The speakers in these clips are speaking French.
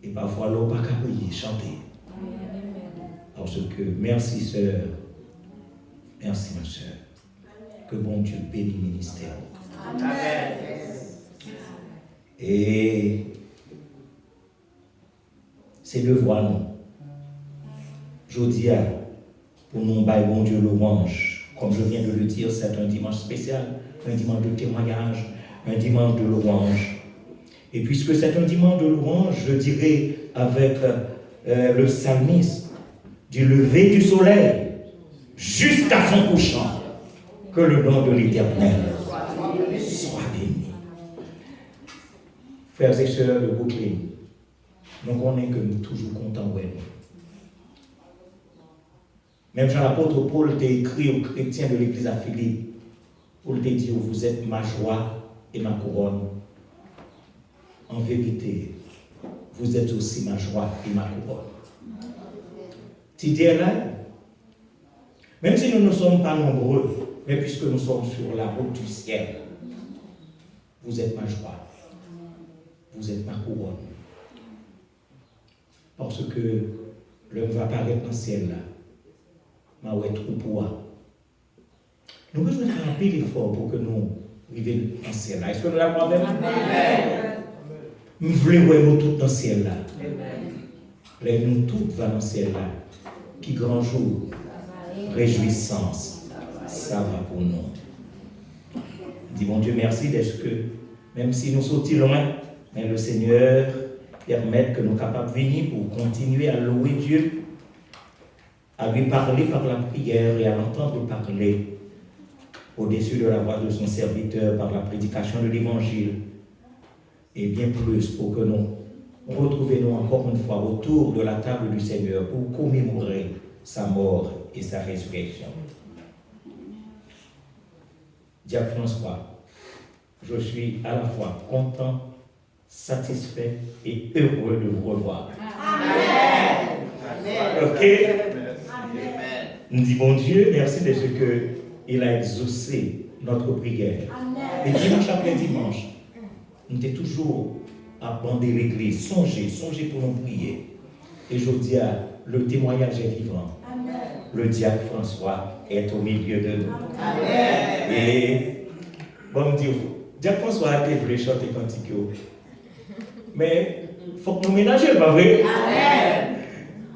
Et parfois, l'on n'a pas qu'à prier, chanter. Parce que, merci sœur, merci ma sœur, que bon Dieu bénisse le ministère. Amen. Et c'est devoir nous. Je dis pour nous bailler bon Dieu louange. Comme je viens de le dire, c'est un dimanche spécial, un dimanche de témoignage, un dimanche de louange. Et puisque c'est un dimanche de louange, je dirais avec le psalmiste, du lever du soleil jusqu'à son couchant, que le nom de l'Éternel soit béni. Frères et sœurs de Brooklyn, nous connaissons que nous sommes toujours contents. Même Jean l'apôtre Paul t'a écrit aux chrétiens de l'église à Philippe, Paul t'a dit, vous êtes ma joie et ma couronne. En vérité, vous êtes aussi ma joie et ma couronne. Tu dis là, même si nous ne sommes pas nombreux, mais puisque nous sommes sur la route du ciel, vous êtes ma joie, vous êtes ma couronne. Parce que l'homme va apparaître dans le ciel là, ma ouais troupeau. Nous devons faire un peu d'effort pour que nous arrivions dans le ciel là. Est-ce que nous l'avons avec nous? Nous voulons voir nous tous dans le ciel là. Là, nous tous dans le ciel là. Qui grand jour, réjouissance, ça va pour nous. Dis mon Dieu merci d'être que, même si nous sommes loin, mais le Seigneur permet que nous soyons capables de venir pour continuer à louer Dieu, à lui parler par la prière et à l'entendre parler au-dessus de la voix de son serviteur par la prédication de l'Évangile. Et bien plus pour que nous retrouvions encore une fois autour de la table du Seigneur pour commémorer sa mort et sa résurrection. Diacre François, je suis à la fois content, satisfait et heureux de vous revoir. Amen. Ok? Amen. Nous disons, bon Dieu, merci de ce qu'il a exaucé notre prière. Amen. Et dimanche après dimanche, nous sommes toujours à bander l'église, songez pour nous prier. Et je dis, le témoignage est vivant. Amen. Le diacre François est au milieu de nous. Amen. Et, bon, me dire, diacre François a été voulu chanter cantique. Mais, il faut que nous ménager, pas vrai? Amen.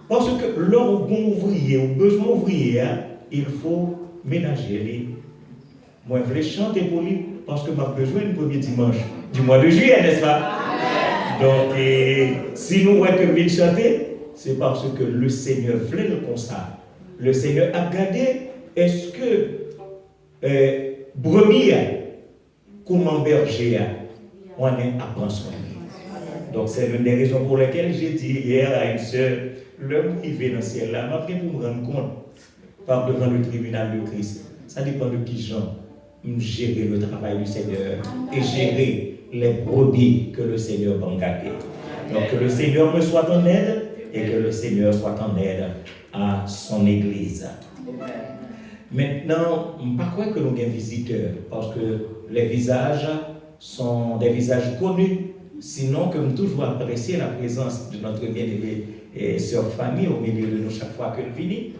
Parce que l'homme bon ouvrier, ou besoin ouvrier, il faut ménager. Moi, je voulais chanter pour lui, parce que j'ai besoin du premier dimanche du mois de juillet, n'est-ce pas? Amen. Donc, si nous voulons que chanter, c'est parce que le Seigneur voulait le constat. Le Seigneur a regardé, est-ce que brebis, comment berger, on est à prendre soin. Donc, c'est l'une des raisons pour lesquelles j'ai dit hier à une sœur, l'homme qui vient dans le ciel là, m'a pris pour me rendre compte, par devant le tribunal de Christ. Ça dépend de qui gens gérer le travail du Seigneur et gérer les brebis que le Seigneur va garder. Donc, que le Seigneur me soit en aide et que le Seigneur soit en aide à son Église. Maintenant, je ne crois pas que nous avons visiteurs, parce que les visages sont des visages connus. Sinon, que nous toujours apprécier la présence de notre bien-aimée sœur Fanny au milieu de nous chaque fois que nous venons.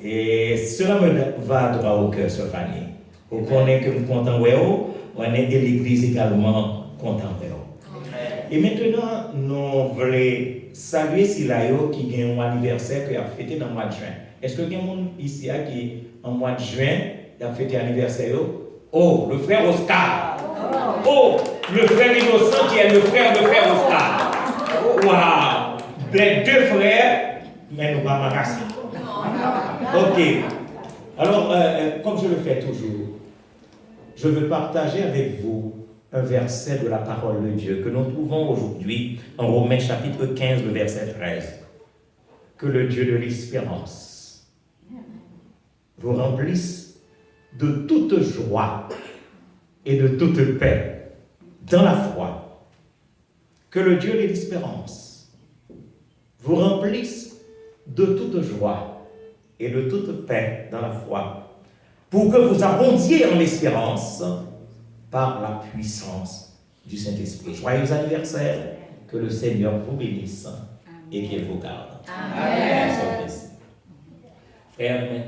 Et cela me va droit au cœur, sœur Fanny. Vous connaissez que nous comptons, on est de l'Église également content. Et maintenant, nous voulons saluer Silayo qui a un anniversaire qui a fêté dans le mois de juin. Est-ce que il y a des gens ici qui, en mois de juin, a fêté l'anniversaire? Oh, le frère Oscar! Oh, le frère innocent qui est le frère Oscar! Waouh! Les deux frères, mais nous pas m'arracher. Ok. Alors, comme je le fais toujours, je veux partager avec vous un verset de la parole de Dieu que nous trouvons aujourd'hui en Romains chapitre 15, le verset 13. Que le Dieu de l'espérance vous remplisse de toute joie et de toute paix dans la foi. Que le Dieu de l'espérance vous remplisse de toute joie et de toute paix dans la foi, pour que vous abondiez en espérance par la puissance du Saint-Esprit. Joyeux anniversaire, Que le Seigneur vous bénisse et qu'il vous garde. Amen.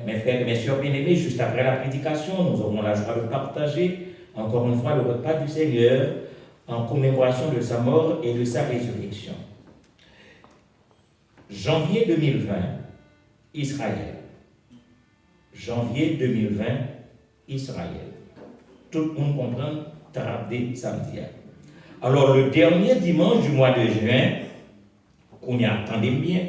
Mes frères et mes sœurs bien-aimés, juste après la prédication, nous aurons la joie de partager encore une fois le repas du Seigneur en commémoration de sa mort et de sa résurrection. Janvier 2020, Israël. Janvier 2020, Israël. Tout le monde comprend, Tarabdé samedi. Alors, le dernier dimanche du mois de juin, qu'on y attendait bien,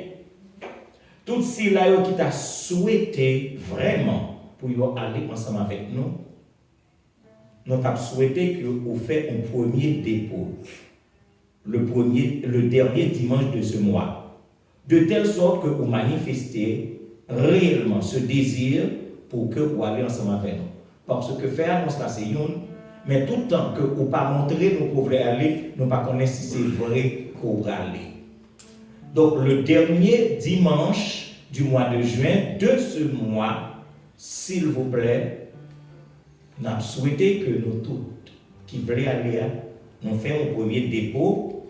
tout ceux-là qui t'a souhaité vraiment pour aller ensemble avec nous, nous avons souhaité que vous fassiez un premier dépôt, le dernier dimanche de ce mois, de telle sorte que vous manifestez réellement ce désir pour que vous allez ensemble avec nous. Parce que faire nous c'est une, mais tout le temps que vous pas montrer nous pouvons aller, nous pas connaître si c'est vrai qu'on va aller. Donc le dernier dimanche du mois de juin de ce mois, s'il vous plaît, nous avons souhaité que nous tous qui voulaient aller, nous fassions un premier dépôt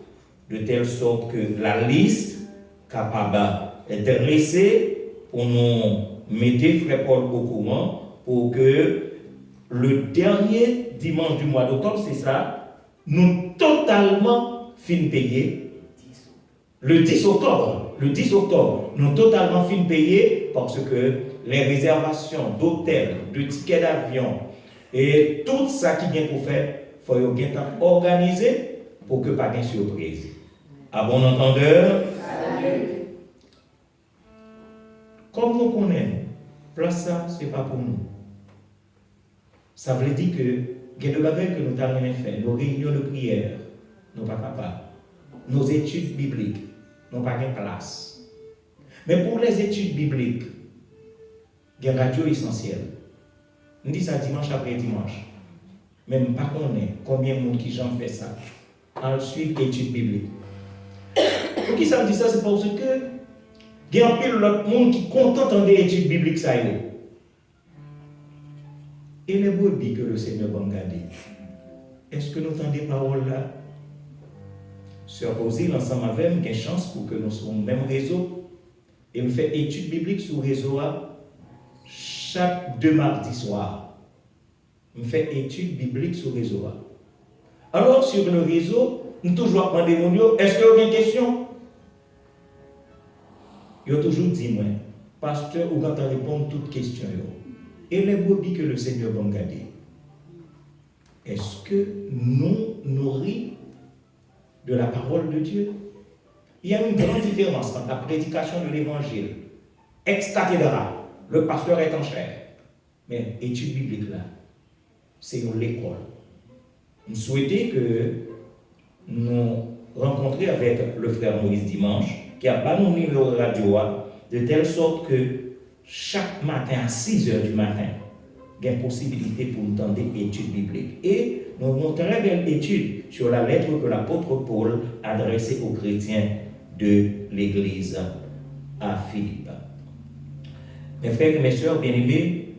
de telle sorte que la liste capable est dressée pour nous mettre Frère Paul au courant pour que le dernier dimanche du mois d'octobre, c'est ça, nous totalement fin payer. Le 10 octobre, nous totalement fin payer parce que les réservations d'hôtels, de tickets d'avion et tout ça qui vient pour faire, il faut bien organiser pour que pas de surprise. À bon entendeur, comme nous connaissons, place ça, ce n'est pas pour nous. Ça veut dire que il y a des bagages que nous n'avons rien fait, nos réunions de prière, nous ne sommes pas capables. Nos études bibliques, nous n'avons pas de place. Mais pour les études bibliques, il y a une radio essentielle. On dit ça dimanche après dimanche. Même pas qu'on est combien de monde qui j'en fait ça. En suivre études bibliques. Pour qui ça me dit ça, c'est parce que il y a un peu l'autre monde qui est content d'entendre des études bibliques ça y est. Et les brebis que le Seigneur va garder. Est-ce que nous entendons des paroles là? Sœur Ozil, ensemble avec nous, il y a une chance pour que nous soyons au même réseau. Et nous faisons études bibliques sur le réseau chaque 2 mardis soirs. Nous faisons études bibliques sur le réseau. Alors, sur le réseau, nous toujours demandons, est-ce qu'il y a une question? Il a toujours dit, moi, pasteur, vous allez répondre à toutes questions. Et les brebis que le Seigneur va garder. Est-ce que nous nourrissons de la parole de Dieu? Il y a une grande différence entre la prédication de l'évangile, ex-cathédrale, le pasteur est en chair, mais études bibliques là, c'est l'école. Nous souhaitons que nous rencontrions avec le frère Moïse dimanche, qui a pas nos numéros de radio, de telle sorte que chaque matin à 6 h du matin, il y a une possibilité pour nous entendre des études bibliques. Et nous avons une très belle étude sur la lettre que l'apôtre Paul a adressée aux chrétiens de l'Église à Philippe. Mes frères et mes sœurs bien-aimés,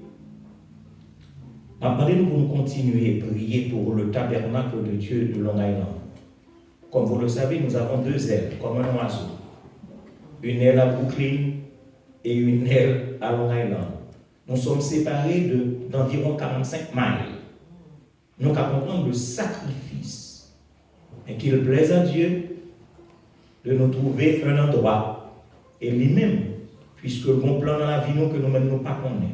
demandez-nous pour nous continuer à prier pour le tabernacle de Dieu de Long Island. Comme vous le savez, nous avons 2 ailes, comme un oiseau. Une aile à Brooklyn et une aile à Long Island. Nous sommes séparés d'environ 45 miles. Nous avons comprendre le sacrifice et qu'il plaise à Dieu de nous trouver un endroit et lui-même, puisque le bon plan dans la vie nous que nous-mêmes nous pas connaissons.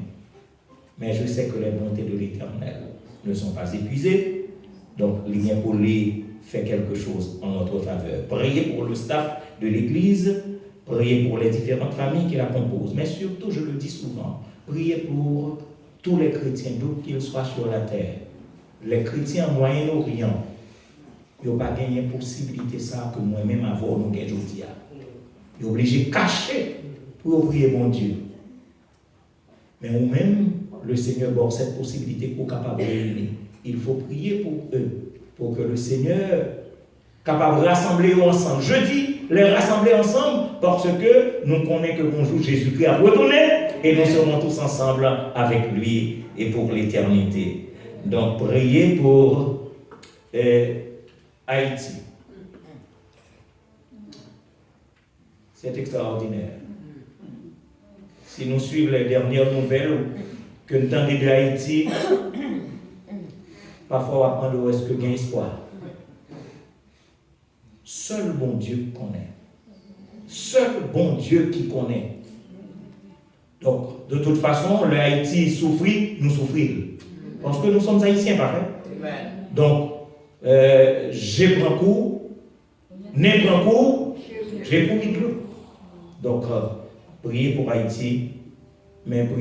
Mais je sais que les bontés de l'Éternel ne sont pas épuisées, donc l'Union pour lui fait quelque chose en notre faveur. Priez pour le staff de l'Église, priez pour les différentes familles qui la composent, mais surtout, je le dis souvent, priez pour tous les chrétiens, d'où qu'ils soient sur la terre. Les chrétiens en Moyen-Orient, ils n'ont pas gagné possibilité ça que moi-même avoir nous gagnons aujourd'hui. Ils sont obligés de cacher pour prier bon Dieu. Mais nous-mêmes, le Seigneur donne cette possibilité pour capable de réunir. Il faut prier pour eux, pour que le Seigneur capable de rassembler ensemble. Je dis les rassembler ensemble parce que nous connaissons que bonjour Jésus-Christ a retourné et nous serons tous ensemble avec lui et pour l'éternité. Donc priez pour Haïti. C'est extraordinaire. Si nous suivons les dernières nouvelles que nous entendons de Haïti, parfois on apprend est-ce que gain espoir. Seul bon Dieu connaît. Seul bon Dieu qui connaît. Donc, de toute façon, le Haïti souffrit, nous souffrons. Parce que nous sommes haïtiens, pareil. Donc, j'ai pris un coup, n'est pris un coup, j'ai pris le. Donc, priez pour Haïti, mais priez